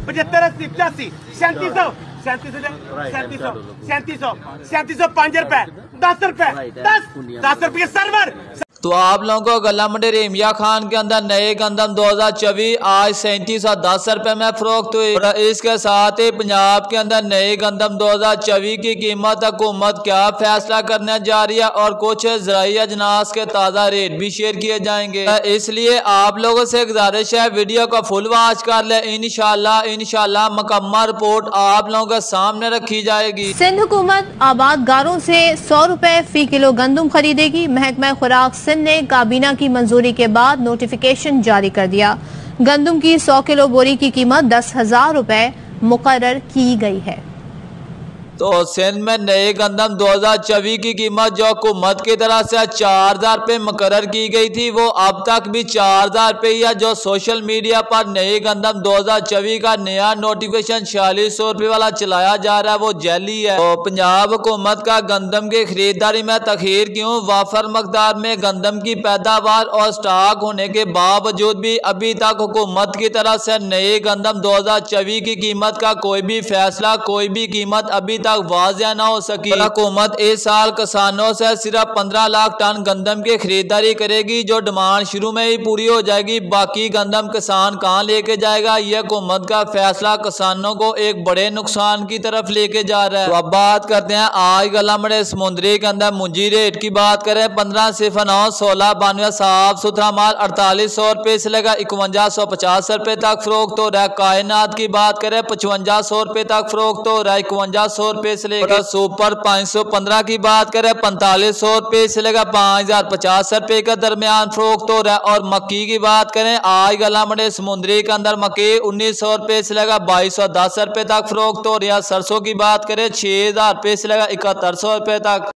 75 80 85 3700 5 रुपए 10 रुपए 10 रुपये सर्वर। तो आप लोगों को गला मंडी रेमिया खान के अंदर नए गंदम 2024 आज 3710 रुपए में फरोख्त हुई। और इसके साथ ही पंजाब के अंदर नए गंदम 2024 की कीमत हुकूमत क्या फैसला करने जा रही है और कुछ ज़राई अजनास के ताज़ा रेट भी शेयर किए जाएंगे। इसलिए आप लोगों से गुजारिश है वीडियो को फुल वॉच कर ले। इंशाल्लाह मुकम्मल रिपोर्ट आप लोगों के सामने रखी जाएगी। सिंध हुकूमत आबादगारों से 100 रुपए फी किलो गंदम खरीदेगी। महकमा खुराक ने काबीना की मंजूरी के बाद नोटिफिकेशन जारी कर दिया। गंदम की 100 किलो बोरी की कीमत 10,000 रुपए मुकर्रर की गई है। तो सिंध में नए गंदम 2024 की कीमत जो हुकूमत की तरफ से 4,000 रुपये मुकर्रर की गई थी वो अब तक भी 4,000 रुपये या जो सोशल मीडिया पर नए गंदम 2024 का नया नोटिफिकेशन 4600 रुपये वाला चलाया जा रहा है वो जैली है। तो पंजाब हुकूमत का गंदम की खरीदारी में तखीर क्यों? वाफर मकदार में गंदम की पैदावार और स्टॉक होने के बावजूद भी अभी तक हुकूमत की तरफ से नए गंदम 2024 की कीमत का कोई भी फैसला, कोई भी कीमत अभी तक वाज़ेह ना हो सकी। हुकूमत इस साल किसानों से सिर्फ 15 लाख टन गंदम की खरीदारी करेगी जो डिमांड शुरू में ही पूरी हो जाएगी। बाकी गंदम किसान कहाँ लेके जाएगा? यह हुकूमत का फैसला किसानों को एक बड़े नुकसान की तरफ लेके जा रहा है। तो अब बात करते हैं आज गला मंडी समुद्री के अंदर मुंजी रेट की बात करें 1509 1692 साफ सुथरा माल 4800 रुपये से लेकर 5150 रुपये तक फरोख्त हो रहा है। कायनात की बात करें 5500 रुपये तक फरोख्त हो रहा है 5100 रुपये से लेकर। सुपर 515 की बात करें 4500 रुपये से लेकर 5050 रुपये के दरमियान फरोख्त हो रहा है। और मक्की की बात करें आज गला मंडी समुद्री के अंदर मक्की 1900 रुपये से लेकर 2210 रुपये तक फरोख्त हो रही है। सरसों की बात करें 6000 रुपये से लेकर 7100 रुपये तक।